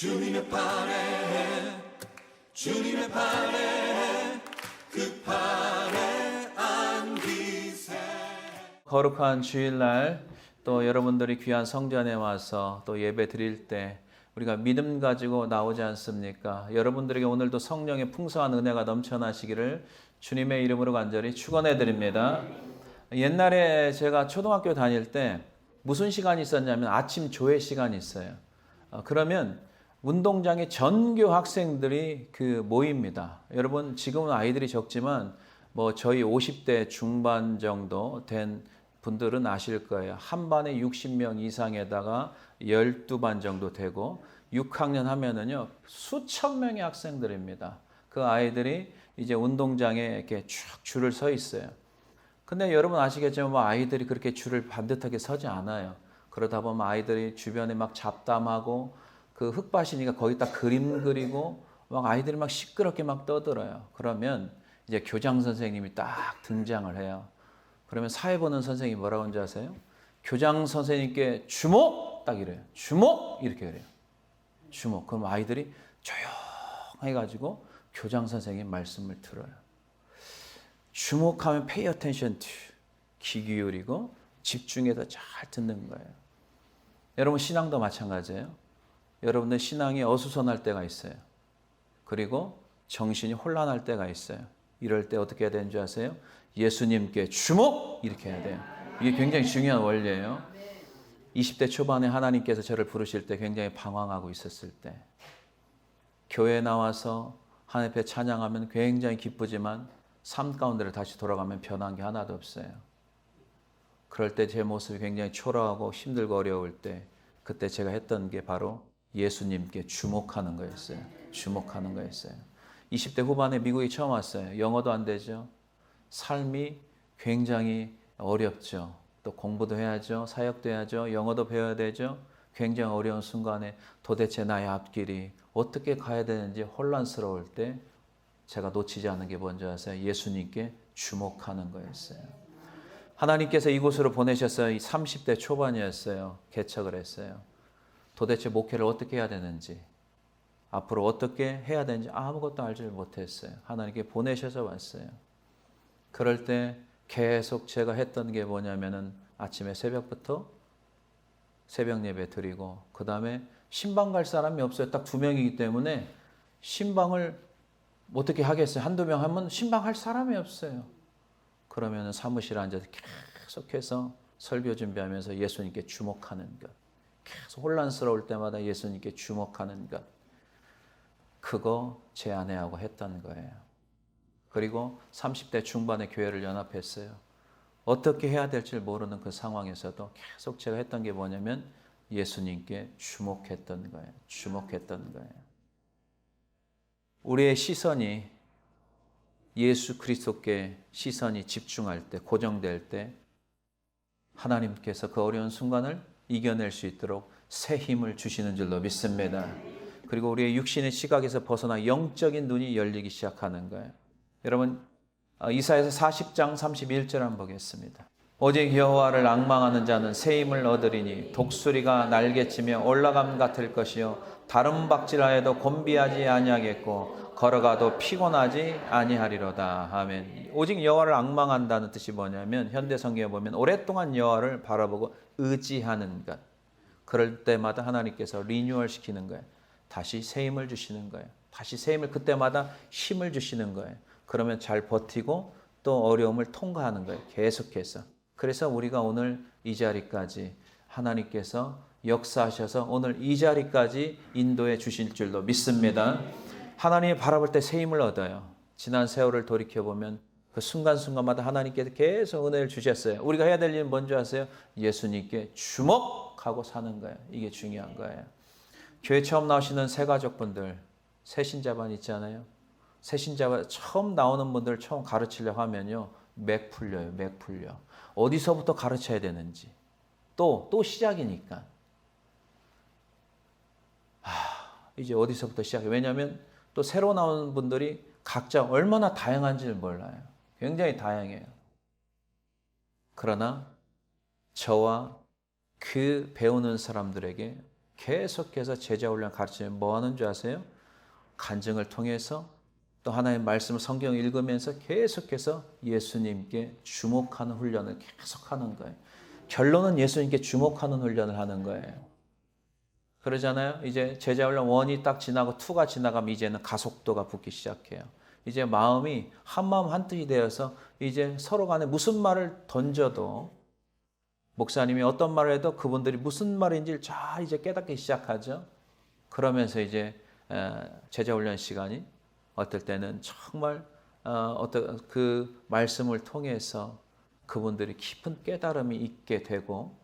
주님의 팔에 주님의 팔에 그 팔에 안기세. 거룩한 주일날 또 여러분들이 귀한 성전에 와서 또 예배 드릴 때 우리가 믿음 가지고 나오지 않습니까? 여러분들에게 오늘도 성령의 풍성한 은혜가 넘쳐나시기를 주님의 이름으로 간절히 축원해 드립니다. 옛날에 제가 초등학교 다닐 때 무슨 시간이 있었냐면 아침 조회 시간이 있어요. 그러면 운동장에 전교 학생들이 모입니다. 여러분 지금은 아이들이 적지만 저희 50대 중반 정도 된 분들은 아실 거예요. 한 반에 60명 이상에다가 12반 정도 되고 6학년 하면은요 수천 명의 학생들입니다. 그 아이들이 이제 운동장에 이렇게 쭉 줄을 서 있어요. 근데 여러분 아시겠지만 아이들이 그렇게 줄을 반듯하게 서지 않아요. 그러다 보면 아이들이 주변에 막 잡담하고 그 흙밭이니까 거기다 그림 그리고 막 아이들이 막 시끄럽게 막 떠들어요. 그러면 이제 교장 선생님이 딱 등장을 해요. 그러면 사회 보는 선생님이 뭐라고 하는지 아세요? 교장 선생님께 주목! 딱 이래요. 주목! 이렇게 그래요. 주목. 그럼 아이들이 조용해 가지고 교장 선생님 말씀을 들어요. 주목하면 pay attention to. 귀 기울이고 집중해서 잘 듣는 거예요. 여러분 신앙도 마찬가지예요. 여러분들 신앙이 어수선할 때가 있어요. 그리고 정신이 혼란할 때가 있어요. 이럴 때 어떻게 해야 되는 줄 아세요? 예수님께 주목! 이렇게 해야 돼요. 이게 굉장히 중요한 원리예요. 20대 초반에 하나님께서 저를 부르실 때 굉장히 방황하고 있었을 때 교회에 나와서 하나님 앞에 찬양하면 굉장히 기쁘지만 삶 가운데를 다시 돌아가면 변한 게 하나도 없어요. 그럴 때 제 모습이 굉장히 초라하고 힘들고 어려울 때 그때 제가 했던 게 바로 예수님께 주목하는 거였어요. 주목하는 거였어요. 20대 후반에 미국에 처음 왔어요. 영어도 안 되죠. 삶이 굉장히 어렵죠. 또 공부도 해야죠. 사역도 해야죠. 영어도 배워야 되죠. 굉장히 어려운 순간에 도대체 나의 앞길이 어떻게 가야 되는지 혼란스러울 때 제가 놓치지 않는 게 뭔지 아세요? 예수님께 주목하는 거였어요. 하나님께서 이곳으로 보내셨어요. 30대 초반이었어요. 개척을 했어요. 도대체 목회를 어떻게 해야 되는지, 앞으로 어떻게 해야 되는지 아무것도 알지 못했어요. 하나님께 보내셔서 왔어요. 그럴 때 계속 제가 했던 게 뭐냐면은 아침에 새벽부터 새벽 예배 드리고 그 다음에 신방 갈 사람이 없어요. 딱 2명이기 때문에 신방을 어떻게 하겠어요? 한두 명 하면 신방 할 사람이 없어요. 그러면 사무실에 앉아서 계속해서 설교 준비하면서 예수님께 주목하는 것. 계속 혼란스러울 때마다 예수님께 주목하는 것. 그거 제 아내하고 했던 거예요. 그리고 30대 중반에 교회를 연합했어요. 어떻게 해야 될지 모르는 그 상황에서도 계속 제가 했던 게 뭐냐면 예수님께 주목했던 거예요. 주목했던 거예요. 우리의 시선이 예수 그리스도께 시선이 집중할 때, 고정될 때 하나님께서 그 어려운 순간을 이겨낼 수 있도록 새 힘을 주시는 줄로 믿습니다. 그리고 우리의 육신의 시각에서 벗어나 영적인 눈이 열리기 시작하는 거예요. 여러분 이사야서 40장 31절 한번 보겠습니다. 오직 여호와를 앙망하는 자는 새 힘을 얻으리니 독수리가 날개치며 올라감 같을 것이요 다른 박질하여도 곤비하지 아니하겠고 걸어가도 피곤하지 아니하리로다. 아멘. 오직 여호와를 앙망한다는 뜻이 뭐냐면 현대 성경에 보면 오랫동안 여호와를 바라보고 의지하는 것. 그럴 때마다 하나님께서 리뉴얼 시키는 거예요. 다시 새 힘을 주시는 거예요. 다시 새 힘을 그때마다 힘을 주시는 거예요. 그러면 잘 버티고 또 어려움을 통과하는 거예요. 계속해서. 그래서 우리가 오늘 이 자리까지 하나님께서 역사하셔서 오늘 이 자리까지 인도해 주실 줄로 믿습니다. 하나님이 바라볼 때 새 힘을 얻어요. 지난 세월을 돌이켜보면 그 순간순간마다 하나님께서 계속 은혜를 주셨어요. 우리가 해야 될 일은 뭔지 아세요? 예수님께 주목하고 사는 거예요. 이게 중요한 거예요. 교회 처음 나오시는 새가족분들, 새신자반 있잖아요. 새신자반 처음 나오는 분들 처음 가르치려고 하면요. 맥 풀려요. 맥 풀려. 어디서부터 가르쳐야 되는지. 또 시작이니까. 이제 어디서부터 시작해. 왜냐하면 또 새로 나오는 분들이 각자 얼마나 다양한지를 몰라요. 굉장히 다양해요. 그러나 저와 그 배우는 사람들에게 계속해서 제자 훈련 가르치면 뭐 하는 줄 아세요? 간증을 통해서 또 하나님의 말씀을 성경을 읽으면서 계속해서 예수님께 주목하는 훈련을 계속하는 거예요. 결론은 예수님께 주목하는 훈련을 하는 거예요. 그러잖아요. 이제 제자 훈련 1이 딱 지나고 2가 지나가면 이제는 가속도가 붙기 시작해요. 이제 마음이 한마음 한뜻이 되어서 이제 서로 간에 무슨 말을 던져도 목사님이 어떤 말을 해도 그분들이 무슨 말인지를 잘 이제 깨닫기 시작하죠. 그러면서 이제 제자 훈련 시간이 어떨 때는 정말 어떤 그 말씀을 통해서 그분들이 깊은 깨달음이 있게 되고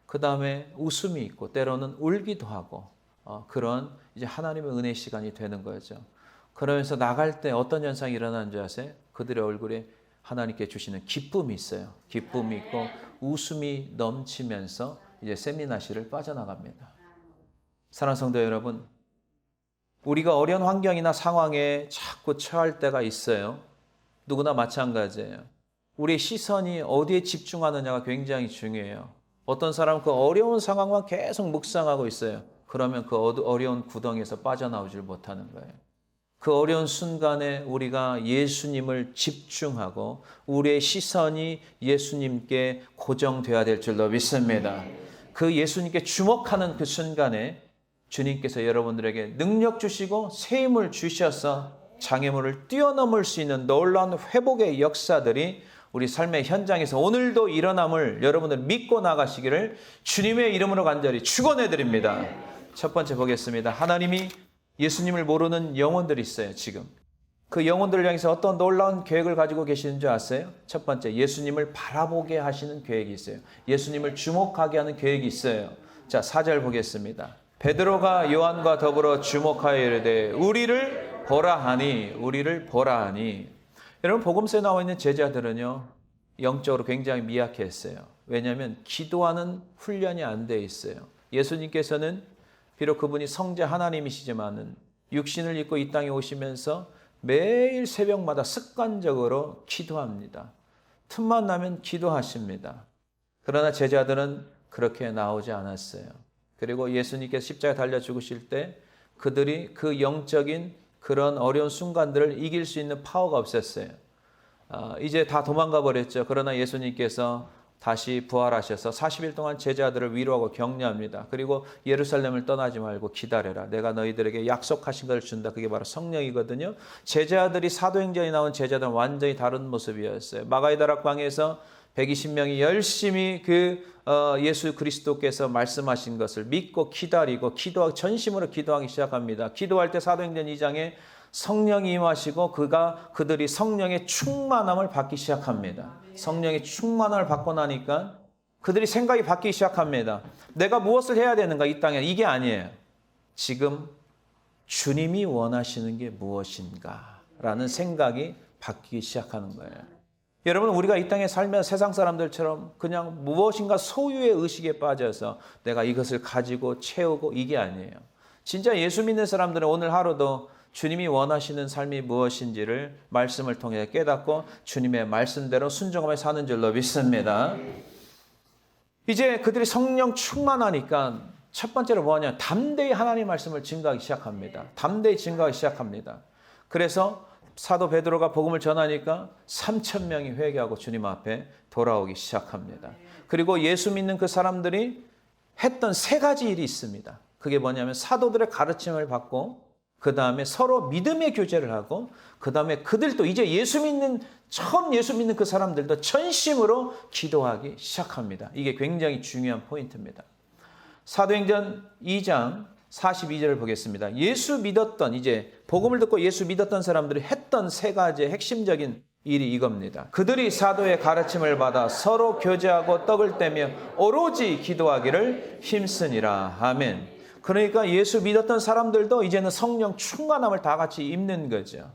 그 다음에 웃음이 있고 때로는 울기도 하고 그런 이제 하나님의 은혜 시간이 되는 거죠. 그러면서 나갈 때 어떤 현상이 일어나는 줄 아세요? 그들의 얼굴에 하나님께 주시는 기쁨이 있어요. 기쁨이 있고 웃음이 넘치면서 이제 세미나실을 빠져나갑니다. 사랑하는 성도 여러분, 우리가 어려운 환경이나 상황에 자꾸 처할 때가 있어요. 누구나 마찬가지예요. 우리의 시선이 어디에 집중하느냐가 굉장히 중요해요. 어떤 사람은 그 어려운 상황만 계속 묵상하고 있어요. 그러면 그 어려운 구덩이에서 빠져나오질 못하는 거예요. 그 어려운 순간에 우리가 예수님을 집중하고 우리의 시선이 예수님께 고정되어야 될 줄로 믿습니다. 그 예수님께 주목하는 그 순간에 주님께서 여러분들에게 능력 주시고 새 힘을 주셔서 장애물을 뛰어넘을 수 있는 놀라운 회복의 역사들이 우리 삶의 현장에서 오늘도 일어남을 여러분들 믿고 나가시기를 주님의 이름으로 간절히 축원해 드립니다. 첫 번째 보겠습니다. 하나님이 예수님을 모르는 영혼들이 있어요. 지금 그 영혼들을 향해서 어떤 놀라운 계획을 가지고 계시는 줄 아세요? 첫 번째, 예수님을 바라보게 하시는 계획이 있어요. 예수님을 주목하게 하는 계획이 있어요. 자, 4절 보겠습니다. 베드로가 요한과 더불어 주목하여 이르되 우리를 보라 하니 우리를 보라 하니. 여러분, 복음서에 나와 있는 제자들은요 영적으로 굉장히 미약했어요. 왜냐하면 기도하는 훈련이 안 돼 있어요. 예수님께서는 비록 그분이 성자 하나님이시지만은 육신을 입고 이 땅에 오시면서 매일 새벽마다 습관적으로 기도합니다. 틈만 나면 기도하십니다. 그러나 제자들은 그렇게 나오지 않았어요. 그리고 예수님께서 십자가에 달려 죽으실 때 그들이 그 영적인 그런 어려운 순간들을 이길 수 있는 파워가 없었어요. 이제 다 도망가 버렸죠. 그러나 예수님께서 다시 부활하셔서 40일 동안 제자들을 위로하고 격려합니다. 그리고 예루살렘을 떠나지 말고 기다려라. 내가 너희들에게 약속하신 것을 준다. 그게 바로 성령이거든요. 제자들이 사도행전에 나온 제자들은 완전히 다른 모습이었어요. 마가다락 방에서 120명이 열심히 예수 그리스도께서 말씀하신 것을 믿고 기다리고 기도하고 전심으로 기도하기 시작합니다. 기도할 때 사도행전 2장에 성령이 임하시고 그들이 성령의 충만함을 받기 시작합니다. 성령의 충만함을 받고 나니까 그들이 생각이 바뀌기 시작합니다. 내가 무엇을 해야 되는가 이 땅에. 이게 아니에요. 지금 주님이 원하시는 게 무엇인가 라는 생각이 바뀌기 시작하는 거예요. 여러분, 우리가 이 땅에 살면 세상 사람들처럼 그냥 무엇인가 소유의 의식에 빠져서 내가 이것을 가지고 채우고 이게 아니에요. 진짜 예수 믿는 사람들은 오늘 하루도 주님이 원하시는 삶이 무엇인지를 말씀을 통해 깨닫고 주님의 말씀대로 순종하며 사는 줄로 믿습니다. 이제 그들이 성령 충만하니까 첫 번째로 뭐냐? 담대히 하나님의 말씀을 증거하기 시작합니다. 담대히 증거하기 시작합니다. 그래서 사도 베드로가 복음을 전하니까 3,000명이 회개하고 주님 앞에 돌아오기 시작합니다. 그리고 예수 믿는 그 사람들이 했던 세 가지 일이 있습니다. 그게 뭐냐면 사도들의 가르침을 받고 그 다음에 서로 믿음의 교제를 하고 그 다음에 그들도 이제 처음 예수 믿는 그 사람들도 전심으로 기도하기 시작합니다. 이게 굉장히 중요한 포인트입니다. 사도행전 2장 42절을 보겠습니다. 예수 믿었던 이제 복음을 듣고 예수 믿었던 사람들이 했던 세 가지의 핵심적인 일이 이겁니다. 그들이 사도의 가르침을 받아 서로 교제하고 떡을 떼며 오로지 기도하기를 힘쓰니라. 아멘. 그러니까 예수 믿었던 사람들도 이제는 성령 충만함을 다 같이 입는 거죠.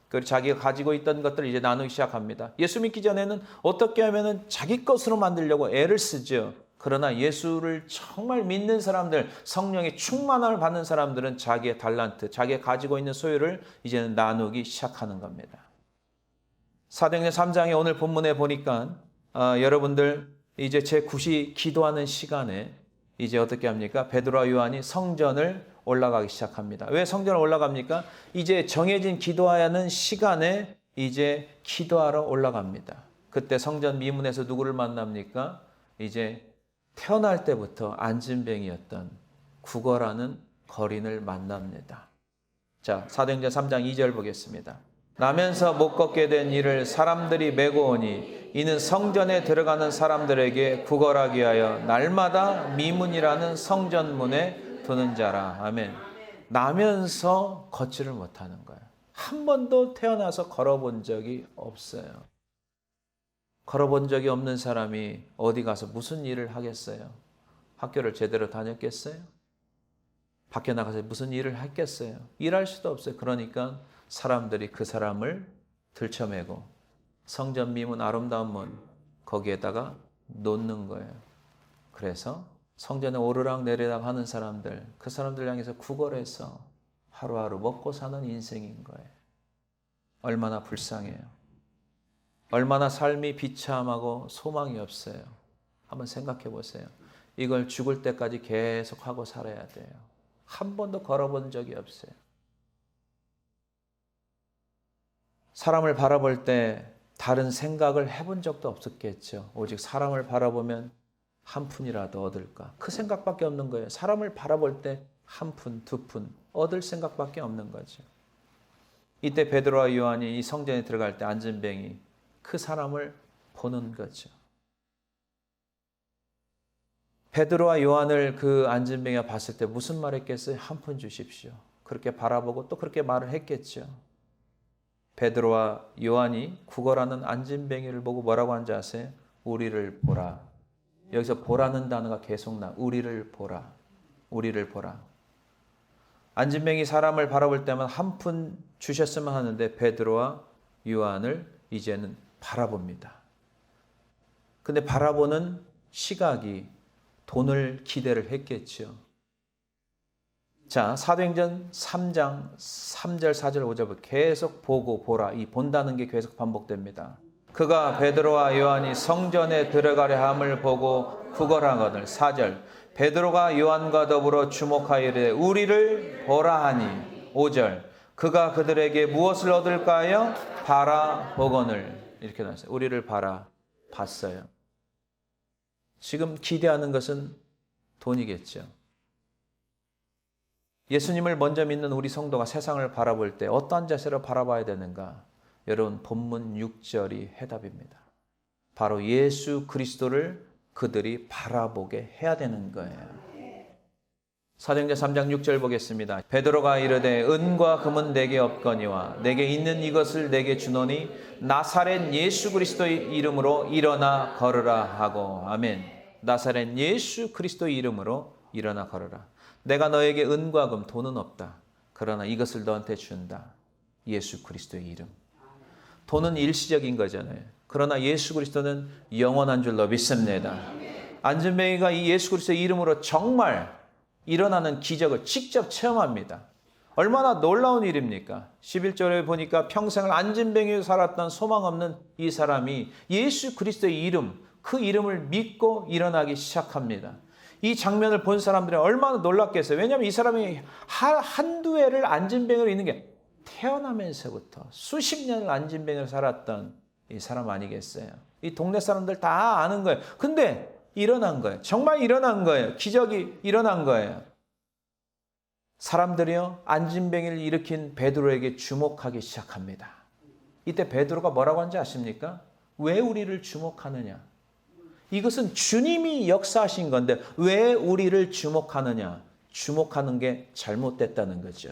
그리고 자기가 가지고 있던 것들을 이제 나누기 시작합니다. 예수 믿기 전에는 어떻게 하면은 자기 것으로 만들려고 애를 쓰죠. 그러나 예수를 정말 믿는 사람들, 성령의 충만함을 받는 사람들은 자기의 달란트, 자기가 가지고 있는 소유를 이제는 나누기 시작하는 겁니다. 사도행전 3장에 오늘 본문에 보니까 여러분들 이제 제9시 기도하는 시간에 이제 어떻게 합니까? 베드로와 요한이 성전을 올라가기 시작합니다. 왜 성전을 올라갑니까? 이제 정해진 기도하는 시간에 이제 기도하러 올라갑니다. 그때 성전 미문에서 누구를 만납니까? 이제 태어날 때부터 안진뱅이였던 구걸하는 거린을 만납니다. 자, 사도행전 3장 2절 보겠습니다. 나면서 못 걷게 된 이를 사람들이 메고 오니 이는 성전에 들어가는 사람들에게 구걸하기 위하여 날마다 미문이라는 성전문에 두는 자라. 아멘. 나면서 걷지를 못하는 거예요. 한 번도 태어나서 걸어본 적이 없어요. 걸어본 적이 없는 사람이 어디 가서 무슨 일을 하겠어요? 학교를 제대로 다녔겠어요? 밖에 나가서 무슨 일을 했겠어요? 일할 수도 없어요. 그러니까 사람들이 그 사람을 들쳐매고 성전 미문 아름다운 문 거기에다가 놓는 거예요. 그래서 성전에 오르락 내리락 하는 사람들, 그 사람들 향해서 구걸해서 하루하루 먹고 사는 인생인 거예요. 얼마나 불쌍해요. 얼마나 삶이 비참하고 소망이 없어요. 한번 생각해 보세요. 이걸 죽을 때까지 계속 하고 살아야 돼요. 한 번도 걸어본 적이 없어요. 사람을 바라볼 때 다른 생각을 해본 적도 없었겠죠. 오직 사람을 바라보면 한 푼이라도 얻을까. 그 생각밖에 없는 거예요. 사람을 바라볼 때 한 푼, 두 푼 얻을 생각밖에 없는 거죠. 이때 베드로와 요한이 이 성전에 들어갈 때 안진뱅이 그 사람을 보는 거죠. 베드로와 요한을 그 안진뱅이가 봤을 때 무슨 말 했겠어요? 한 푼 주십시오. 그렇게 바라보고 또 그렇게 말을 했겠죠. 베드로와 요한이 구걸하는 안진뱅이를 보고 뭐라고 한지 아세요? 우리를 보라. 여기서 보라는 단어가 계속 우리를 보라. 우리를 보라. 안진뱅이 사람을 바라볼 때만 한 푼 주셨으면 하는데 베드로와 요한을 이제는 바라봅니다. 근데 바라보는 시각이 돈을 기대를 했겠죠. 자, 사도행전 3장 3절, 4절, 5절 계속 보고 보라. 이 본다는 게 계속 반복됩니다. 그가 베드로와 요한이 성전에 들어가려 함을 보고 구걸하거늘. 4절. 베드로가 요한과 더불어 주목하여 이르되 우리를 보라 하니. 5절. 그가 그들에게 무엇을 얻을까요? 바라보거늘. 이렇게 나왔어요. 우리를 봤어요. 지금 기대하는 것은 돈이겠죠. 예수님을 먼저 믿는 우리 성도가 세상을 바라볼 때 어떠한 자세로 바라봐야 되는가? 여러분, 본문 6절이 해답입니다. 바로 예수 그리스도를 그들이 바라보게 해야 되는 거예요. 사도행전 3장 6절 보겠습니다. 베드로가 이르되 은과 금은 내게 없거니와 내게 있는 이것을 내게 주노니 나사렛 예수 그리스도의 이름으로 일어나 걸으라 하고. 아멘. 나사렛 예수 그리스도의 이름으로 일어나 걸으라. 내가 너에게 은과 금, 돈은 없다. 그러나 이것을 너한테 준다. 예수 그리스도의 이름. 돈은 일시적인 거잖아요. 그러나 예수 그리스도는 영원한 줄로 믿습니다. 안진뱅이가 이 예수 그리스도의 이름으로 정말 일어나는 기적을 직접 체험합니다. 얼마나 놀라운 일입니까? 11절에 보니까 평생을 안진뱅이로 살았던 소망 없는 이 사람이 예수 그리스도의 이름, 그 이름을 믿고 일어나기 시작합니다. 이 장면을 본 사람들은 얼마나 놀랐겠어요. 왜냐하면 이 사람이 한두 해를 안진뱅이로 있는 게 태어나면서부터 수십 년을 안진뱅이로 살았던 이 사람 아니겠어요. 이 동네 사람들 다 아는 거예요. 근데 일어난 거예요. 정말 일어난 거예요. 기적이 일어난 거예요. 사람들이요, 안진뱅이를 일으킨 베드로에게 주목하기 시작합니다. 이때 베드로가 뭐라고 하는지 아십니까? 왜 우리를 주목하느냐? 이것은 주님이 역사하신 건데 왜 우리를 주목하느냐? 주목하는 게 잘못됐다는 거죠.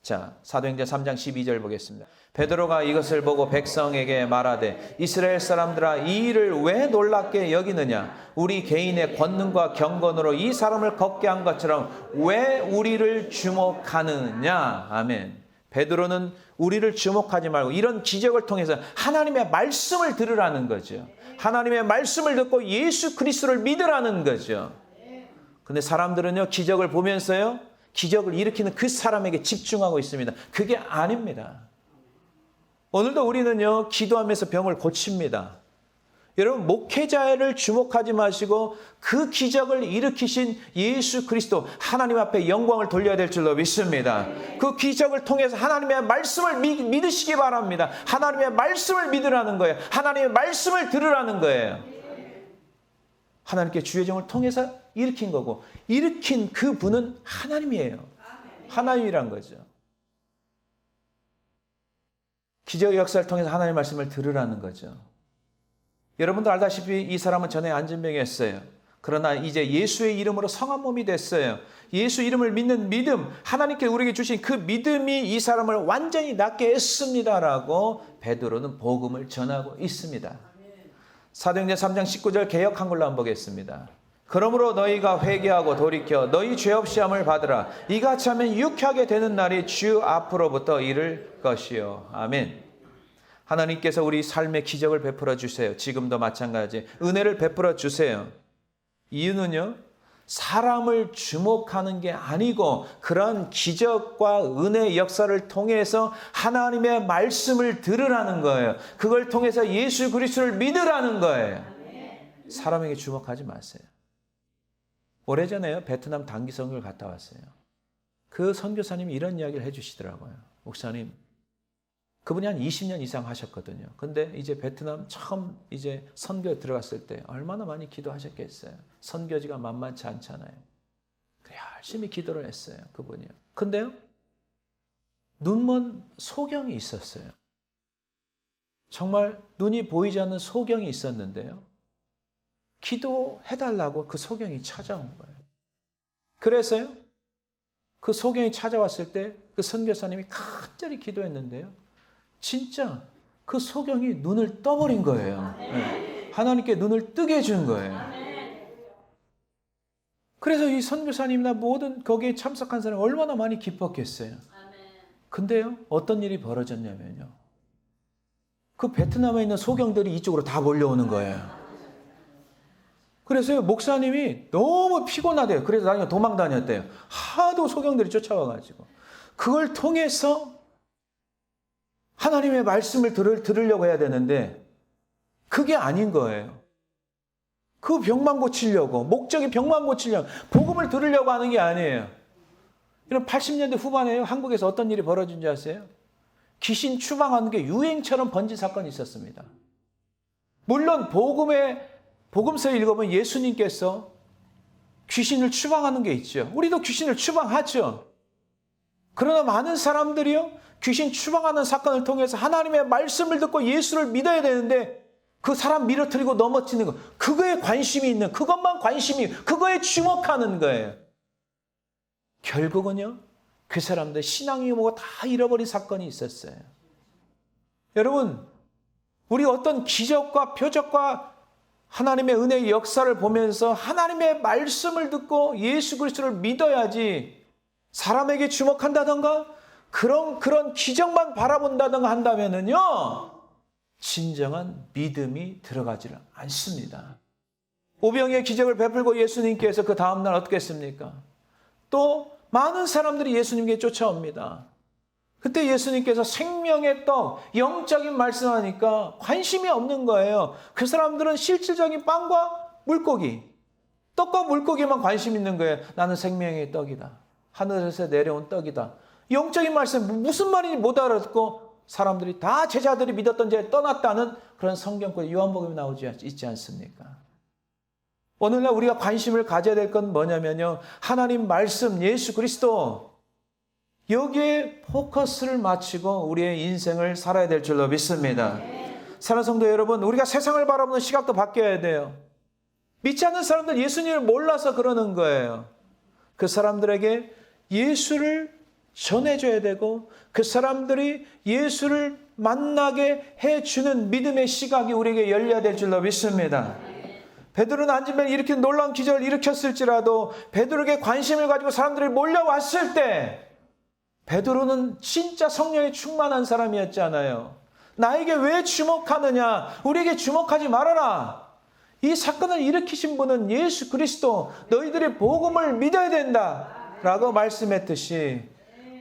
자, 사도행전 3장 12절 보겠습니다. 베드로가 이것을 보고 백성에게 말하되 이스라엘 사람들아 이 일을 왜 놀랍게 여기느냐? 우리 개인의 권능과 경건으로 이 사람을 걷게 한 것처럼 왜 우리를 주목하느냐? 아멘. 베드로는 우리를 주목하지 말고 이런 기적을 통해서 하나님의 말씀을 들으라는 거죠. 하나님의 말씀을 듣고 예수 그리스도를 믿으라는 거죠. 근데 사람들은요, 기적을 보면서요, 기적을 일으키는 그 사람에게 집중하고 있습니다. 그게 아닙니다. 오늘도 우리는요, 기도하면서 병을 고칩니다. 여러분, 목회자를 주목하지 마시고 그 기적을 일으키신 예수 그리스도, 하나님 앞에 영광을 돌려야 될 줄로 믿습니다. 그 기적을 통해서 하나님의 말씀을 믿으시기 바랍니다. 하나님의 말씀을 믿으라는 거예요. 하나님의 말씀을 들으라는 거예요. 하나님께 주의 종을 통해서 일으킨 거고, 일으킨 그 분은 하나님이에요. 하나님이란 거죠. 기적의 역사를 통해서 하나님의 말씀을 들으라는 거죠. 여러분도 알다시피 이 사람은 전에 안진병이었어요. 그러나 이제 예수의 이름으로 성한 몸이 됐어요. 예수 이름을 믿는 믿음, 하나님께 우리에게 주신 그 믿음이 이 사람을 완전히 낫게 했습니다라고 베드로는 복음을 전하고 있습니다. 사도행전 3장 19절 개역 한글로 한번 보겠습니다. 그러므로 너희가 회개하고 돌이켜 너희 죄 없이 함을 받으라. 이같이 하면 유쾌하게 되는 날이 주 앞으로부터 이를 것이요. 아멘. 하나님께서 우리 삶의 기적을 베풀어 주세요. 지금도 마찬가지 은혜를 베풀어 주세요. 이유는요, 사람을 주목하는 게 아니고 그런 기적과 은혜의 역사를 통해서 하나님의 말씀을 들으라는 거예요. 그걸 통해서 예수 그리스도를 믿으라는 거예요. 사람에게 주목하지 마세요. 오래전에요, 베트남 단기 선교를 갔다 왔어요. 그 선교사님이 이런 이야기를 해주시더라고요. 목사님, 그분이 한 20년 이상 하셨거든요. 근데 이제 베트남 처음 이제 선교 들어갔을 때 얼마나 많이 기도하셨겠어요. 선교지가 만만치 않잖아요. 열심히 기도를 했어요, 그분이요. 근데요, 눈먼 소경이 있었어요. 정말 눈이 보이지 않는 소경이 있었는데요. 기도해달라고 그 소경이 찾아온 거예요. 그래서요, 그 소경이 찾아왔을 때 그 선교사님이 간절히 기도했는데요. 진짜 그 소경이 눈을 떠버린 거예요. 네. 하나님께 눈을 뜨게 해준 거예요. 그래서 이 선교사님이나 모든 거기에 참석한 사람이 얼마나 많이 기뻤겠어요. 근데요, 어떤 일이 벌어졌냐면요, 그 베트남에 있는 소경들이 이쪽으로 다 몰려오는 거예요. 그래서 목사님이 너무 피곤하대요. 그래서 나중에 도망 다녔대요. 하도 소경들이 쫓아와가지고. 그걸 통해서 하나님의 말씀을 들으려고 해야 되는데 그게 아닌 거예요. 그 병만 고치려고, 목적이 병만 고치려고, 복음을 들으려고 하는 게 아니에요. 이런 80년대 후반에요, 한국에서 어떤 일이 벌어진지 아세요? 귀신 추방하는 게 유행처럼 번진 사건이 있었습니다. 물론 복음서에 읽어보면 예수님께서 귀신을 추방하는 게 있죠. 우리도 귀신을 추방하죠. 그러나 많은 사람들이요, 귀신 추방하는 사건을 통해서 하나님의 말씀을 듣고 예수를 믿어야 되는데 그 사람 밀어뜨리고 넘어뜨리는 거, 그거에 관심이 있는, 그것만 그거에 주목하는 거예요. 결국은요, 그 사람들 신앙이 뭐고 다 잃어버린 사건이 있었어요. 여러분, 우리 어떤 기적과 표적과 하나님의 은혜의 역사를 보면서 하나님의 말씀을 듣고 예수 그리스도를 믿어야지, 사람에게 주목한다던가 그런 기적만 바라본다던가 한다면은요, 진정한 믿음이 들어가지를 않습니다. 오병이의 기적을 베풀고 예수님께서 그 다음날 어떻게 했습니까? 또 많은 사람들이 예수님께 쫓아옵니다. 그때 예수님께서 생명의 떡, 영적인 말씀하니까 관심이 없는 거예요. 그 사람들은 실질적인 빵과 물고기, 떡과 물고기만 관심 있는 거예요. 나는 생명의 떡이다. 하늘에서 내려온 떡이다. 영적인 말씀 무슨 말인지 못 알아듣고 사람들이 다 제자들이 믿었던 데 떠났다는 그런 성경과 요한복음이 나오지 있지 않습니까? 오늘날 우리가 관심을 가져야 될 건 뭐냐면요, 하나님 말씀, 예수 그리스도, 여기에 포커스를 맞추고 우리의 인생을 살아야 될 줄로 믿습니다. 사랑하는 성도 여러분, 우리가 세상을 바라보는 시각도 바뀌어야 돼요. 믿지 않는 사람들 예수님을 몰라서 그러는 거예요. 그 사람들에게 예수를 전해줘야 되고 그 사람들이 예수를 만나게 해주는 믿음의 시각이 우리에게 열려야 될 줄로 믿습니다. 베드로는 안진병이 이렇게 놀라운 기적을 일으켰을지라도 베드로에게 관심을 가지고 사람들이 몰려왔을 때 베드로는 진짜 성령에 충만한 사람이었잖아요. 나에게 왜 주목하느냐? 우리에게 주목하지 말아라. 이 사건을 일으키신 분은 예수 그리스도, 너희들이 복음을 믿어야 된다 라고 말씀했듯이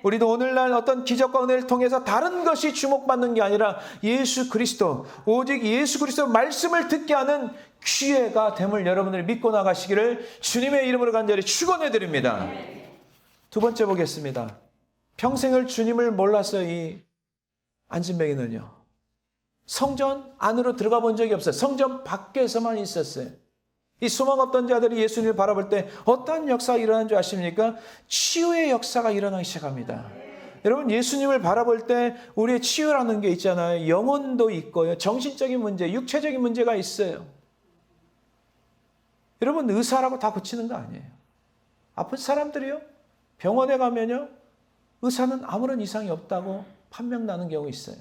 우리도 오늘날 어떤 기적과 은혜를 통해서 다른 것이 주목받는 게 아니라 예수 그리스도, 오직 예수 그리스도 말씀을 듣게 하는 귀회가 됨을 여러분들이 믿고 나가시기를 주님의 이름으로 간절히 축원해 드립니다. 두 번째 보겠습니다. 평생을 주님을 몰랐어요. 이 안진뱅이는요. 성전 안으로 들어가 본 적이 없어요. 성전 밖에서만 있었어요. 이 소망 없던 자들이 예수님을 바라볼 때 어떤 역사가 일어나는 줄 아십니까? 치유의 역사가 일어나기 시작합니다. 여러분, 예수님을 바라볼 때 우리의 치유라는 게 있잖아요. 영혼도 있고요. 정신적인 문제, 육체적인 문제가 있어요. 여러분, 의사라고 다 고치는 거 아니에요. 아픈 사람들이요. 병원에 가면요. 의사는 아무런 이상이 없다고 판명 나는 경우 있어요.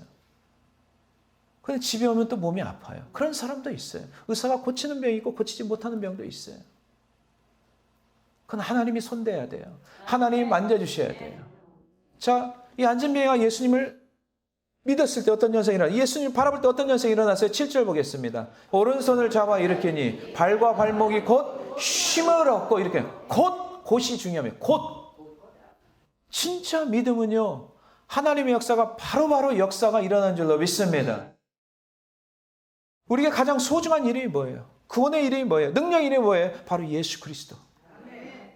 근데 집에 오면 또 몸이 아파요. 그런 사람도 있어요. 의사가 고치는 병이 있고 고치지 못하는 병도 있어요. 그건 하나님이 손대야 돼요. 하나님이 만져주셔야 돼요. 자, 이 안진뱅이가 예수님을 믿었을 때 어떤 현상이 일어나요? 예수님을 바라볼 때 어떤 현상이 일어났어요? 7절 보겠습니다. 오른손을 잡아 일으키니 발과 발목이 곧 힘을 얻고 이렇게 곧이 중요해요. 진짜 믿음은요. 하나님의 역사가 바로바로 역사가 일어난 줄로 믿습니다. 우리가 가장 소중한 이름이 뭐예요? 구원의 이름이 뭐예요? 능력의 이름이 뭐예요? 바로 예수 그리스도.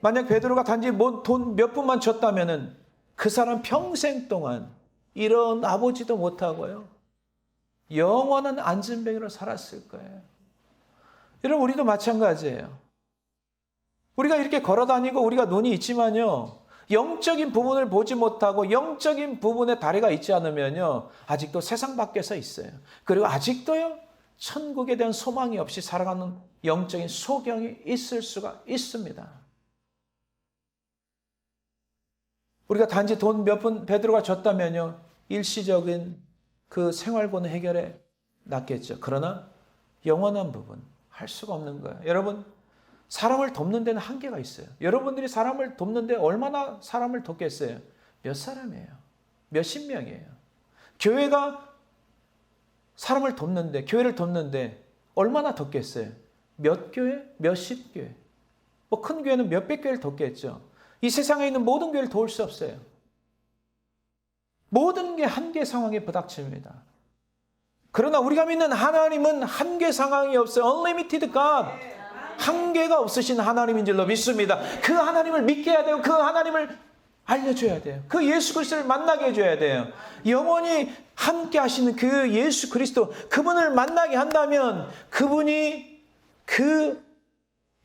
만약 베드로가 단지 돈 몇 푼만 줬다면은 그 사람 평생 동안 일어나보지도 못하고요. 영원한 안진뱅이로 살았을 거예요. 여러분, 우리도 마찬가지예요. 우리가 이렇게 걸어다니고 우리가 눈이 있지만요. 영적인 부분을 보지 못하고 영적인 부분에 다리가 있지 않으면요. 아직도 세상 밖에서 있어요. 그리고 아직도요. 천국에 대한 소망이 없이 살아가는 영적인 소경이 있을 수가 있습니다. 우리가 단지 돈 몇 푼 베드로가 줬다면요. 일시적인 그 생활고는 해결에 낫겠죠. 그러나 영원한 부분 할 수가 없는 거예요. 여러분, 사람을 돕는 데는 한계가 있어요. 여러분들이 사람을 돕는데 얼마나 사람을 돕겠어요? 몇 사람이에요? 몇십 명이에요. 교회가 사람을 돕는데, 교회를 돕는데 얼마나 돕겠어요? 몇 교회? 몇십 교회. 뭐 큰 교회는 몇백 교회를 돕겠죠. 이 세상에 있는 모든 교회를 도울 수 없어요. 모든 게 한계 상황에 부닥칩니다. 그러나 우리가 믿는 하나님은 한계 상황이 없어요. Unlimited God. 한계가 없으신 하나님인 줄로 믿습니다. 그 하나님을 믿게 해야 되고 그 하나님을 알려줘야 돼요. 그 예수 그리스도를 만나게 해줘야 돼요. 영원히 함께 하시는 그 예수 그리스도, 그분을 만나게 한다면 그분이 그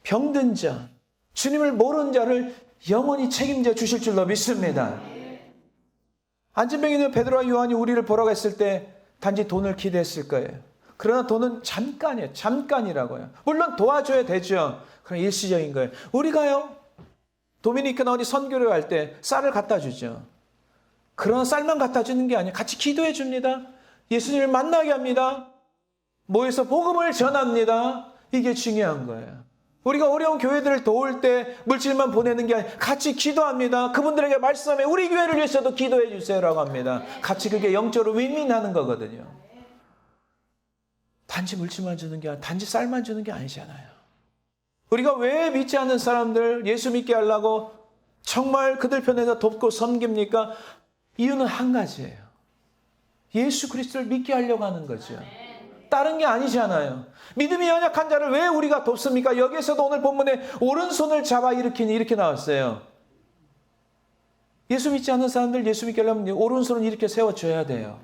병든 자, 주님을 모르는 자를 영원히 책임져 주실 줄로 믿습니다. 안진뱅이는 베드로와 요한이 우리를 보라고 했을 때 단지 돈을 기대했을 거예요. 그러나 돈은 잠깐이에요. 잠깐이라고요. 물론 도와줘야 되죠. 그럼 일시적인 거예요. 우리가요. 도미니카나 어디 선교를 갈 때 쌀을 갖다 주죠. 그러나 쌀만 갖다 주는 게 아니에요. 같이 기도해 줍니다. 예수님을 만나게 합니다. 모여서 복음을 전합니다. 이게 중요한 거예요. 우리가 어려운 교회들을 도울 때 물질만 보내는 게 아니라 같이 기도합니다. 그분들에게 말씀하며 우리 교회를 위해서도 기도해 주세요라고 합니다. 같이 그게 영적으로 윈윈하는 거거든요. 단지 물질만 주는 게 아니라 단지 쌀만 주는 게 아니잖아요. 우리가 왜 믿지 않는 사람들 예수 믿게 하려고 정말 그들 편에서 돕고 섬깁니까? 이유는 한 가지예요. 예수 그리스도를 믿게 하려고 하는 거죠. 다른 게 아니잖아요. 믿음이 연약한 자를 왜 우리가 돕습니까? 여기에서도 오늘 본문에 오른손을 잡아 일으키니 이렇게 나왔어요. 예수 믿지 않는 사람들 예수 믿게 하려면 오른손을 이렇게 세워줘야 돼요.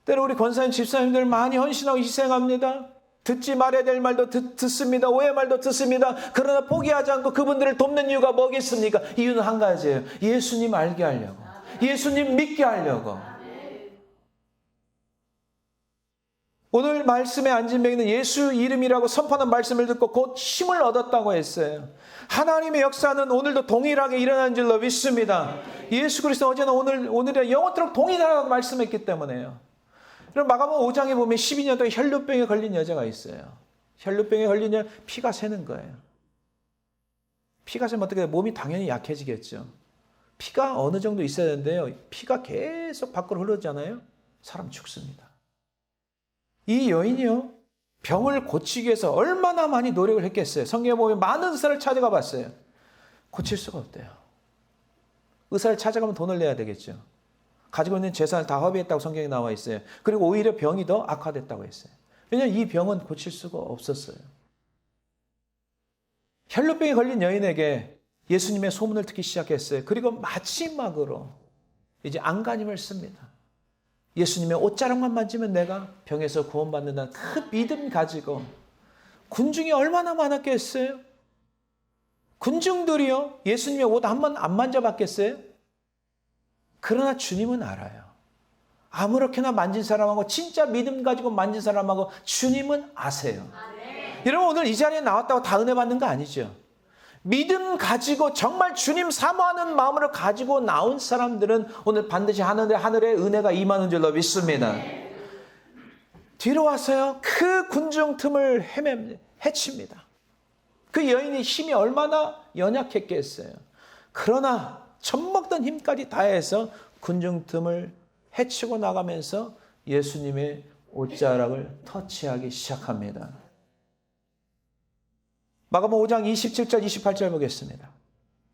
때로 우리 권사님 집사님들 많이 헌신하고 희생합니다. 듣지 말아야 될 말도 듣습니다. 오해 말도 듣습니다. 그러나 포기하지 않고 그분들을 돕는 이유가 뭐겠습니까? 이유는 한 가지예요. 예수님 알게 하려고. 예수님 믿게 하려고. 오늘 말씀의 안진뱅이는 예수 이름이라고 선포하는 말씀을 듣고 곧 힘을 얻었다고 했어요. 하나님의 역사는 오늘도 동일하게 일어나는 줄로 믿습니다. 예수 그리스도 어제나 오늘이나 영원토록 동일하다고 말씀했기 때문에요. 그럼 마가복음 5장에 보면 12년 동안 혈루병에 걸린 여자가 있어요. 혈루병에 걸리면 피가 새는 거예요. 피가 새면 어떻게 돼요? 몸이 당연히 약해지겠죠. 피가 어느 정도 있어야 되는데요. 피가 계속 밖으로 흐르잖아요. 사람 죽습니다. 이 여인이요. 병을 고치기 위해서 얼마나 많이 노력을 했겠어요. 성경에 보면 많은 의사를 찾아가 봤어요. 고칠 수가 없대요. 의사를 찾아가면 돈을 내야 되겠죠. 가지고 있는 재산을 다 허비했다고 성경에 나와 있어요. 그리고 오히려 병이 더 악화됐다고 했어요. 왜냐하면 이 병은 고칠 수가 없었어요. 혈루병에 걸린 여인에게 예수님의 소문을 듣기 시작했어요. 그리고 마지막으로 이제 안간힘을 씁니다. 예수님의 옷자락만 만지면 내가 병에서 구원받는다는 그 믿음 가지고 군중이 얼마나 많았겠어요? 군중들이요? 예수님의 옷 한 번 안 만져봤겠어요? 그러나 주님은 알아요. 아무렇게나 만진 사람하고 진짜 믿음 가지고 만진 사람하고 주님은 아세요. 여러분 오늘 이 자리에 나왔다고 다 은혜 받는 거 아니죠? 믿음 가지고 정말 주님 사모하는 마음으로 가지고 나온 사람들은 오늘 반드시 하늘의 은혜가 임하는 줄로 믿습니다. 뒤로 와서요. 그 군중 틈을 헤칩니다. 그 여인이 힘이 얼마나 연약했겠어요. 그러나 젖먹던 힘까지 다해서 군중 틈을 헤치고 나가면서 예수님의 옷자락을 터치하기 시작합니다. 마가복음 5장 27절 28절 보겠습니다.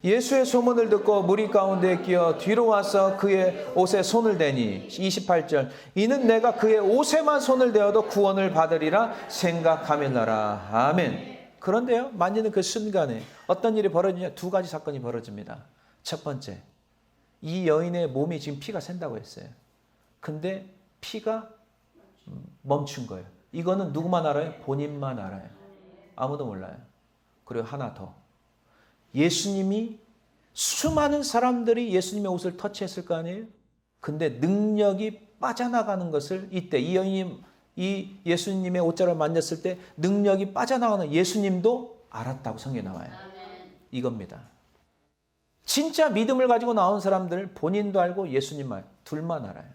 예수의 소문을 듣고 무리 가운데 끼어 뒤로 와서 그의 옷에 손을 대니 28절 이는 내가 그의 옷에만 손을 대어도 구원을 받으리라 생각하밀라라. 아멘. 그런데요, 만지는 그 순간에 어떤 일이 벌어지냐? 두 가지 사건이 벌어집니다. 첫 번째, 이 여인의 몸이 지금 피가 샌다고 했어요. 근데 피가 멈춘 거예요. 이거는 누구만 알아요? 본인만 알아요. 아무도 몰라요. 그리고 하나 더. 예수님이 수많은 사람들이 예수님의 옷을 터치했을 거 아니에요? 근데 능력이 빠져나가는 것을 이때 이 여인이 이 예수님의 옷자락을 만졌을 때 능력이 빠져나가는 예수님도 알았다고 성경에 나와요. 이겁니다. 진짜 믿음을 가지고 나온 사람들 본인도 알고 예수님만 둘만 알아요.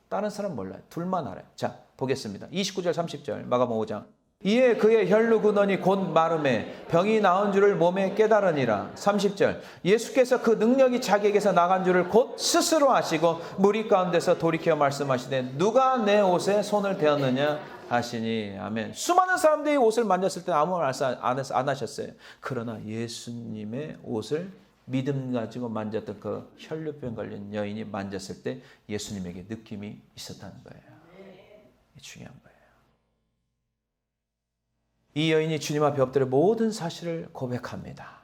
다른 사람 몰라요. 둘만 알아요. 자, 보겠습니다. 29절 30절 마가복음 5장 이에 그의 혈루 근원이 곧 마름에 병이 나은 줄을 몸에 깨달으니라. 30절 예수께서 그 능력이 자기에게서 나간 줄을 곧 스스로 아시고 무리 가운데서 돌이켜 말씀하시되 누가 내 옷에 손을 대었느냐 하시니. 아멘. 수많은 사람들이 옷을 만졌을 때 아무 말 안 하셨어요. 그러나 예수님의 옷을 믿음 가지고 만졌던 그 혈루병 걸린 여인이 만졌을 때 예수님에게 느낌이 있었다는 거예요. 중요한 거예요. 이 여인이 주님 앞에 엎드려 모든 사실을 고백합니다.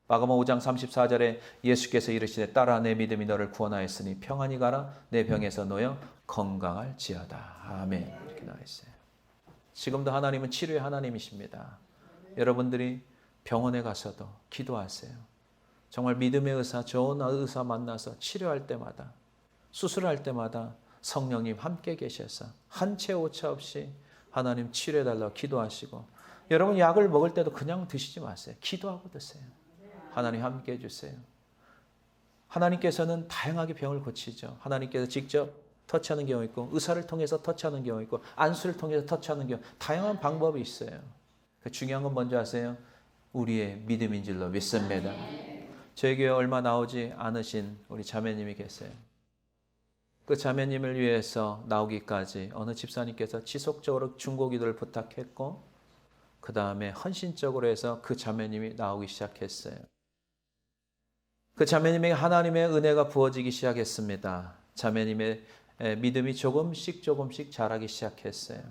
마가복음 5장 34절에 예수께서 이르시되 딸아 내 믿음이 너를 구원하였으니 평안히 가라 내 병에서 놓여 건강할지어다. 아멘. 이렇게 나와 있어요. 지금도 하나님은 치료의 하나님이십니다. 여러분들이 병원에 가서도 기도하세요. 정말 믿음의 의사, 좋은 의사 만나서 치료할 때마다 수술할 때마다 성령님 함께 계셔서 한 채 오차 없이 하나님 치료해달라고 기도하시고 여러분 약을 먹을 때도 그냥 드시지 마세요. 기도하고 드세요. 하나님 함께 해주세요. 하나님께서는 다양하게 병을 고치죠. 하나님께서 직접 터치하는 경우 있고 의사를 통해서 터치하는 경우 있고 안수를 통해서 터치하는 경우 다양한 방법이 있어요. 중요한 건 먼저 아세요. 우리의 믿음인 줄로 믿습니다. 저희 교회 얼마 나오지 않으신 우리 자매님이 계세요. 그 자매님을 위해서 나오기까지 어느 집사님께서 지속적으로 중보기도를 부탁했고 그 다음에 헌신적으로 해서 그 자매님이 나오기 시작했어요. 그 자매님에게 하나님의 은혜가 부어지기 시작했습니다. 자매님의 믿음이 조금씩 자라기 시작했어요.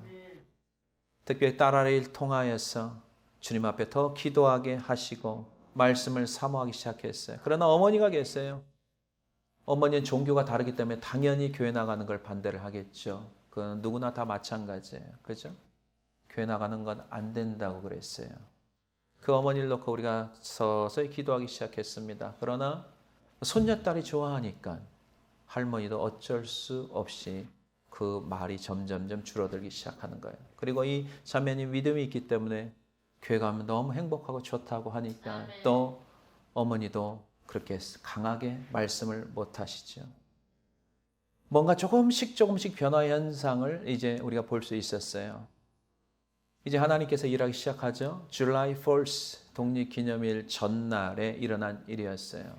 특별히 딸아이를 통하여서 주님 앞에 더 기도하게 하시고 말씀을 사모하기 시작했어요. 그러나 어머니가 계세요. 어머니는 종교가 다르기 때문에 당연히 교회 나가는 걸 반대를 하겠죠. 그건 누구나 다 마찬가지예요. 그죠? 교회 나가는 건 안 된다고 그랬어요. 그 어머니를 놓고 우리가 서서히 기도하기 시작했습니다. 그러나 손녀딸이 좋아하니까 할머니도 어쩔 수 없이 그 말이 점점점 줄어들기 시작하는 거예요. 그리고 이 자매님 믿음이 있기 때문에 교회 가면 너무 행복하고 좋다고 하니까 또 어머니도 그렇게 강하게 말씀을 못 하시죠. 뭔가 조금씩 변화 현상을 이제 우리가 볼 수 있었어요. 이제 하나님께서 일하기 시작하죠. July 4th 독립기념일 전날에 일어난 일이었어요.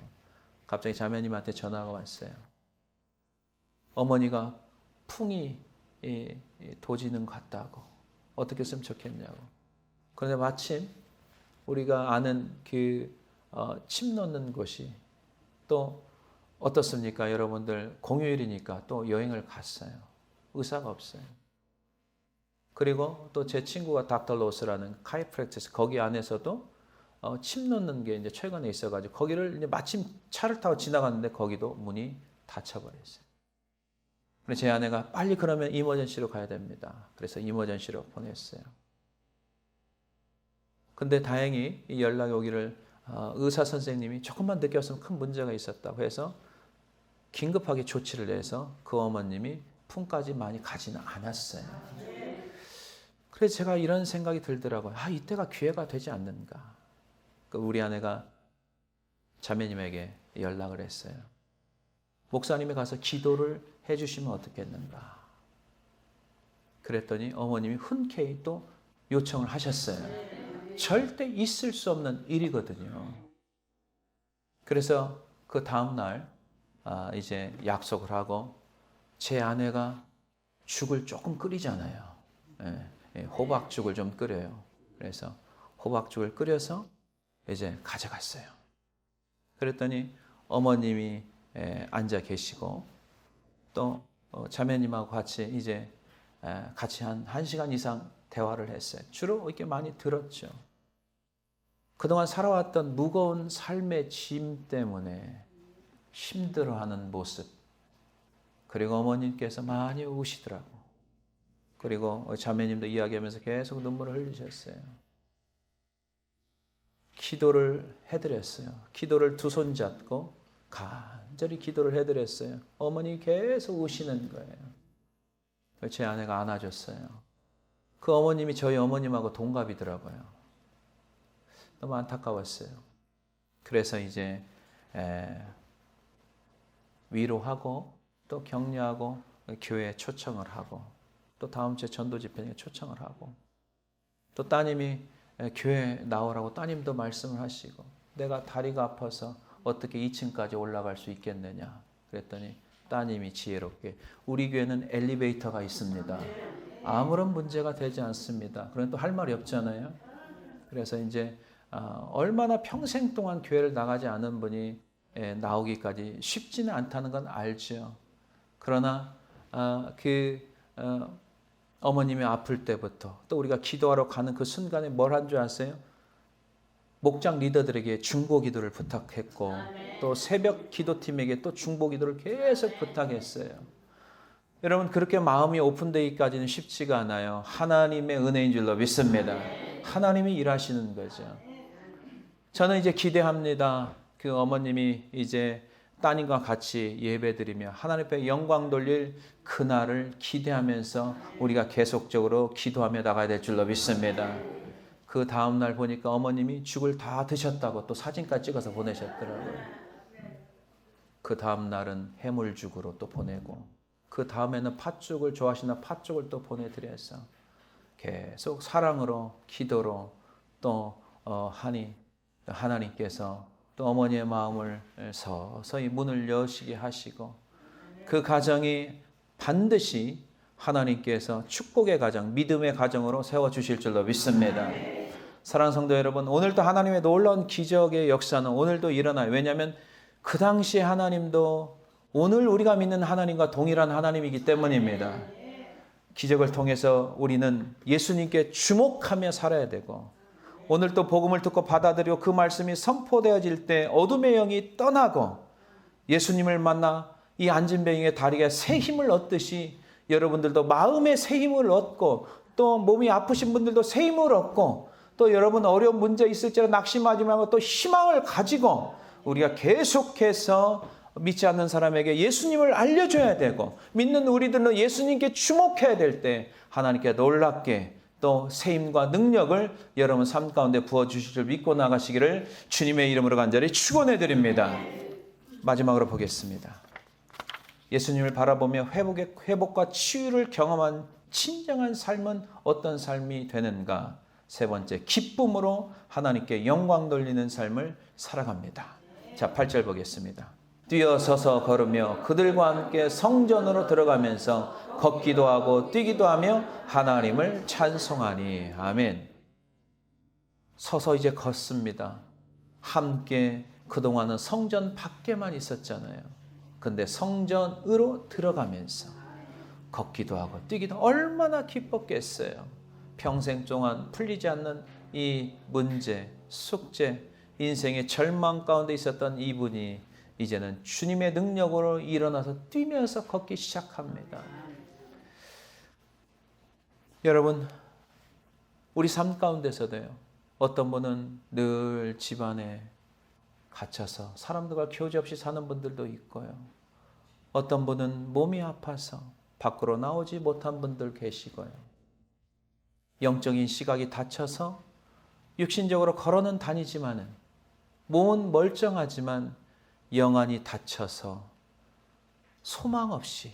갑자기 자매님한테 전화가 왔어요. 어머니가 풍이 도지는 것 같다고. 어떻게 했으면 좋겠냐고. 그런데 마침 우리가 아는 그 침 넣는 곳이 또 어떻습니까? 여러분들 공휴일이니까 또 여행을 갔어요. 의사가 없어요. 그리고 또 제 친구가 닥터 로스라는 카이프랙티스 거기 안에서도 침 넣는 게 이제 최근에 있어가지고 거기를 이제 마침 차를 타고 지나갔는데 거기도 문이 닫혀버렸어요. 그래서 제 아내가 빨리 그러면 이머전시로 가야 됩니다. 그래서 이머전시로 보냈어요. 근데 다행히 이 연락이 오기를 의사 선생님이 조금만 늦게 왔으면 큰 문제가 있었다고 해서 긴급하게 조치를 내서 그 어머님이 품까지 많이 가지는 않았어요. 그래서 제가 이런 생각이 들더라고요. 이때가 기회가 되지 않는가. 우리 아내가 자매님에게 연락을 했어요. 목사님이 가서 기도를 해주시면 어떻겠는가. 그랬더니 어머님이 흔쾌히 또 요청을 하셨어요. 절대 있을 수 없는 일이거든요. 그래서 그 다음날 이제 약속을 하고 제 아내가 죽을 조금 끓이잖아요. 호박죽을 좀 끓여요. 그래서 호박죽을 끓여서 이제 가져갔어요. 그랬더니 어머님이 앉아 계시고 또 자매님하고 같이 이제 같이 한 1시간 이상 대화를 했어요. 주로 이렇게 많이 들었죠. 그동안 살아왔던 무거운 삶의 짐 때문에 힘들어하는 모습. 그리고 어머님께서 많이 우시더라고. 그리고 자매님도 이야기하면서 계속 눈물을 흘리셨어요. 기도를 해드렸어요. 기도를 두 손 잡고 간절히 기도를 해드렸어요. 어머니 계속 우시는 거예요. 제 아내가 안아줬어요. 그 어머님이 저희 어머님하고 동갑이더라고요. 너무 안타까웠어요. 그래서 이제 위로하고 또 격려하고 교회에 초청을 하고 또 다음 주에 전도 집회에 초청을 하고 또 따님이 교회 나오라고 따님도 말씀을 하시고 내가 다리가 아파서 어떻게 2층까지 올라갈 수 있겠느냐 그랬더니 따님이 지혜롭게 우리 교회는 엘리베이터가 있습니다. 아무런 문제가 되지 않습니다. 그런데 또 할 말이 없잖아요. 그래서 이제 얼마나 평생 동안 교회를 나가지 않은 분이 나오기까지 쉽지는 않다는 건 알죠. 그러나 어머님이 아플 때부터 또 우리가 기도하러 가는 그 순간에 뭘 한 줄 아세요? 목장 리더들에게 중보 기도를 부탁했고 또 새벽 기도팀에게 또 중보 기도를 계속 부탁했어요. 여러분 그렇게 마음이 오픈되기까지는 쉽지가 않아요. 하나님의 은혜인 줄로 믿습니다. 하나님이 일하시는 거죠. 저는 이제 기대합니다. 그 어머님이 이제 따님과 같이 예배드리며 하나님 앞에 영광 돌릴 그날을 기대하면서 우리가 계속적으로 기도하며 나가야 될 줄로 믿습니다. 그 다음날 보니까 어머님이 죽을 다 드셨다고 또 사진까지 찍어서 보내셨더라고요. 그 다음날은 해물죽으로 또 보내고 그 다음에는 팥죽을 좋아하시나 팥죽을 또 보내드려서 계속 사랑으로 기도로 또 하나님께서 또 어머니의 마음을 서서히 문을 여시게 하시고 그 가정이 반드시 하나님께서 축복의 가정, 믿음의 가정으로 세워주실 줄로 믿습니다. 사랑하는 성도 여러분, 오늘도 하나님의 놀라운 기적의 역사는 오늘도 일어나요. 왜냐하면 그 당시에 하나님도 오늘 우리가 믿는 하나님과 동일한 하나님이기 때문입니다. 기적을 통해서 우리는 예수님께 주목하며 살아야 되고 오늘 또 복음을 듣고 받아들이고 그 말씀이 선포되어질 때 어둠의 영이 떠나고 예수님을 만나 이 안진뱅이의 다리가 새 힘을 얻듯이 여러분들도 마음의 새 힘을 얻고 또 몸이 아프신 분들도 새 힘을 얻고 또 여러분 어려운 문제 있을지라도 낙심하지 말고 또 희망을 가지고 우리가 계속해서 믿지 않는 사람에게 예수님을 알려줘야 되고 믿는 우리들은 예수님께 주목해야 될 때 하나님께 놀랍게 또 세임과 능력을 여러분 삶 가운데 부어주실 줄 믿고 나가시기를 주님의 이름으로 간절히 축원해 드립니다. 마지막으로 보겠습니다. 예수님을 바라보며 회복과 치유를 경험한 진정한 삶은 어떤 삶이 되는가? 세 번째, 기쁨으로 하나님께 영광 돌리는 삶을 살아갑니다. 자, 8절 보겠습니다. 뛰어서서 걸으며 그들과 함께 성전으로 들어가면서 걷기도 하고 뛰기도 하며 하나님을 찬송하니. 아멘. 서서 이제 걷습니다. 함께 그동안은 성전 밖에만 있었잖아요. 근데 성전으로 들어가면서 걷기도 하고 뛰기도 얼마나 기뻤겠어요. 평생 동안 풀리지 않는 이 문제, 숙제, 인생의 절망 가운데 있었던 이분이 이제는 주님의 능력으로 일어나서 뛰면서 걷기 시작합니다. 여러분, 우리 삶 가운데서도요. 어떤 분은 늘 집안에 갇혀서 사람들과 교제 없이 사는 분들도 있고요. 어떤 분은 몸이 아파서 밖으로 나오지 못한 분들 계시고요. 영적인 시각이 닫혀서 육신적으로 걸어는 다니지만은 몸은 멀쩡하지만 영안이 닫혀서 소망 없이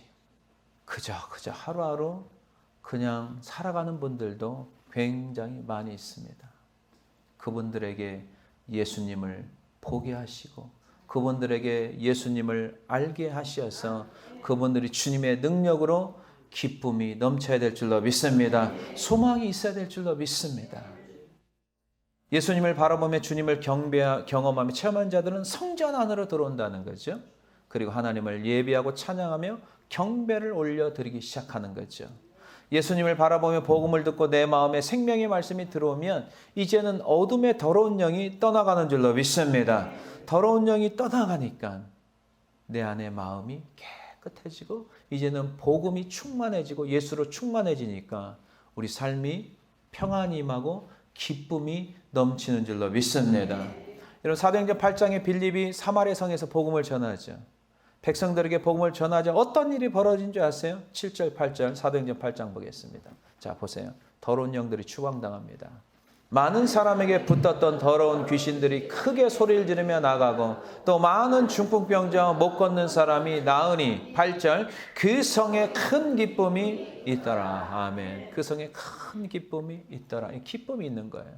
그저 하루하루 그냥 살아가는 분들도 굉장히 많이 있습니다. 그분들에게 예수님을 보게 하시고 그분들에게 예수님을 알게 하셔서 그분들이 주님의 능력으로 기쁨이 넘쳐야 될 줄로 믿습니다. 소망이 있어야 될 줄로 믿습니다. 예수님을 바라보며 주님을 경험하며 체험한 자들은 성전 안으로 들어온다는 거죠. 그리고 하나님을 예배하고 찬양하며 경배를 올려드리기 시작하는 거죠. 예수님을 바라보며 복음을 듣고 내 마음에 생명의 말씀이 들어오면 이제는 어둠의 더러운 영이 떠나가는 줄로 믿습니다. 더러운 영이 떠나가니까 내 안의 마음이 깨끗해지고 이제는 복음이 충만해지고 예수로 충만해지니까 우리 삶이 평안이 임하고 기쁨이 넘치는 줄로 믿습니다. 여러분, 사도행전 8장에 빌립이 사마리아 성에서 복음을 전하죠. 백성들에게 복음을 전하자 어떤 일이 벌어진 줄 아세요? 7절 8절 사도행전 8장 보겠습니다. 자, 보세요. 더러운 영들이 추방당합니다. 많은 사람에게 붙었던 더러운 귀신들이 크게 소리를 지르며 나가고 또 많은 중풍병자와 못 걷는 사람이 나으니 8절 그 성에 큰 기쁨이 있더라. 아멘. 그 성에 큰 기쁨이 있더라. 기쁨이 있는 거예요.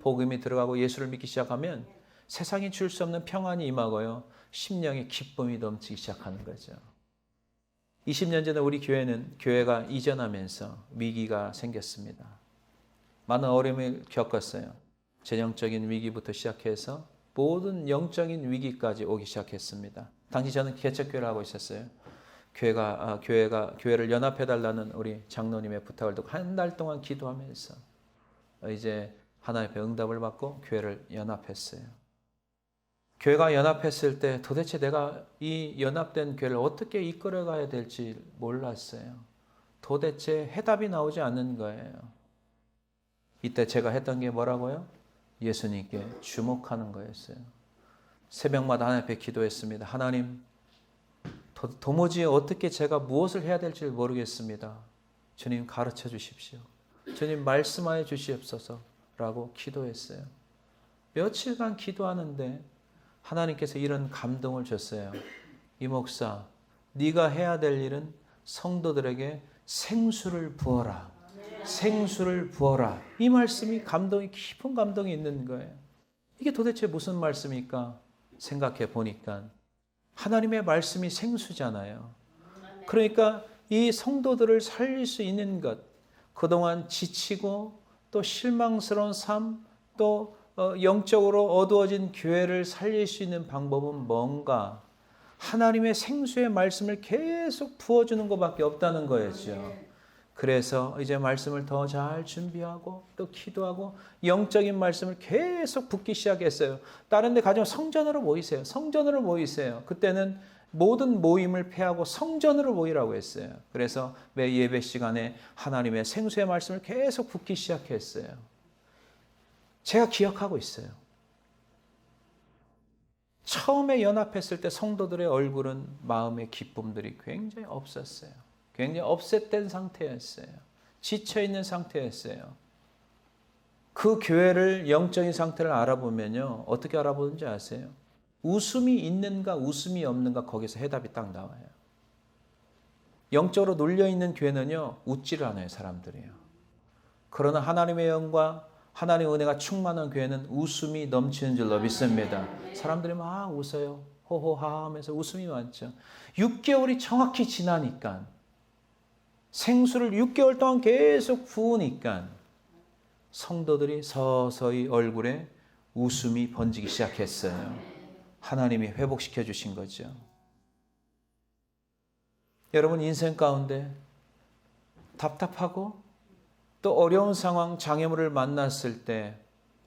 복음이 들어가고 예수를 믿기 시작하면 세상이 줄 수 없는 평안이 임하고요. 심령의 기쁨이 넘치기 시작하는 거죠. 20년 전에 우리 교회가 이전하면서 위기가 생겼습니다. 많은 어려움을 겪었어요. 재정적인 위기부터 시작해서 모든 영적인 위기까지 오기 시작했습니다. 당시 저는 개척교회를 하고 있었어요. 교회를 연합해달라는 우리 장로님의 부탁을 듣고 한 달 동안 기도하면서 이제 하나님의 응답을 받고 교회를 연합했어요. 교회가 연합했을 때 도대체 내가 이 연합된 교회를 어떻게 이끌어가야 될지 몰랐어요. 도대체 해답이 나오지 않는 거예요. 이때 제가 했던 게 뭐라고요? 예수님께 주목하는 거였어요. 새벽마다 하나님 앞에 기도했습니다. 하나님, 도무지 어떻게 제가 무엇을 해야 될지 모르겠습니다. 주님 가르쳐 주십시오. 주님 말씀하여 주시옵소서라고 기도했어요. 며칠간 기도하는데 하나님께서 이런 감동을 줬어요. 이 목사, 네가 해야 될 일은 성도들에게 생수를 부어라. 생수를 부어라. 이 말씀이 깊은 감동이 있는 거예요. 이게 도대체 무슨 말씀일까 생각해 보니까 하나님의 말씀이 생수잖아요. 그러니까 이 성도들을 살릴 수 있는 것, 그동안 지치고 또 실망스러운 삶, 또 영적으로 어두워진 교회를 살릴 수 있는 방법은 뭔가? 하나님의 생수의 말씀을 계속 부어주는 것밖에 없다는 거였죠. 그래서 이제 말씀을 더 잘 준비하고 또 기도하고 영적인 말씀을 계속 붓기 시작했어요. 다른 데 가지면 성전으로 모이세요. 성전으로 모이세요. 그때는 모든 모임을 폐하고 성전으로 모이라고 했어요. 그래서 매 예배 시간에 하나님의 생수의 말씀을 계속 붓기 시작했어요. 제가 기억하고 있어요. 처음에 연합했을 때 성도들의 얼굴은 마음의 기쁨들이 굉장히 없었어요. 굉장히 업셋된 상태였어요. 지쳐있는 상태였어요. 그 교회를 영적인 상태를 알아보면요. 어떻게 알아보는지 아세요? 웃음이 있는가 웃음이 없는가 거기서 해답이 딱 나와요. 영적으로 눌려있는 교회는요. 웃지를 않아요. 사람들이요. 그러나 하나님의 영과 하나님의 은혜가 충만한 교회는 웃음이 넘치는 줄로 믿습니다. 사람들이 막 웃어요. 호호하 하면서 웃음이 많죠. 6개월이 정확히 지나니까 생수를 6개월 동안 계속 부으니까 성도들이 서서히 얼굴에 웃음이 번지기 시작했어요. 하나님이 회복시켜 주신 거죠. 여러분 인생 가운데 답답하고 또 어려운 상황, 장애물을 만났을 때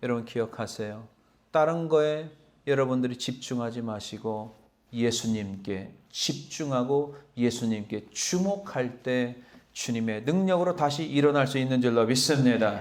여러분 기억하세요. 다른 거에 여러분들이 집중하지 마시고 예수님께 집중하고 예수님께 주목할 때 주님의 능력으로 다시 일어날 수 있는 줄로 믿습니다.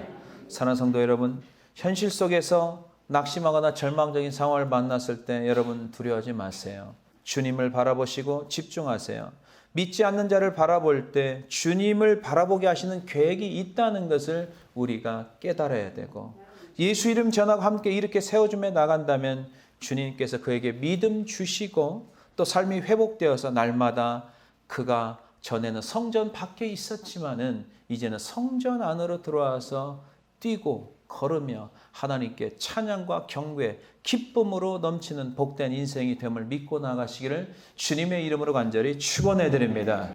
사랑하는 성도 여러분, 현실 속에서 낙심하거나 절망적인 상황을 만났을 때 여러분 두려워하지 마세요. 주님을 바라보시고 집중하세요. 믿지 않는 자를 바라볼 때 주님을 바라보게 하시는 계획이 있다는 것을 우리가 깨달아야 되고, 예수 이름 전하고 함께 이렇게 세워주며 나간다면 주님께서 그에게 믿음 주시고 또 삶이 회복되어서 날마다 그가 전에는 성전 밖에 있었지만은 이제는 성전 안으로 들어와서 뛰고 걸으며 하나님께 찬양과 경배, 기쁨으로 넘치는 복된 인생이 됨을 믿고 나가시기를 주님의 이름으로 간절히 축원해 드립니다.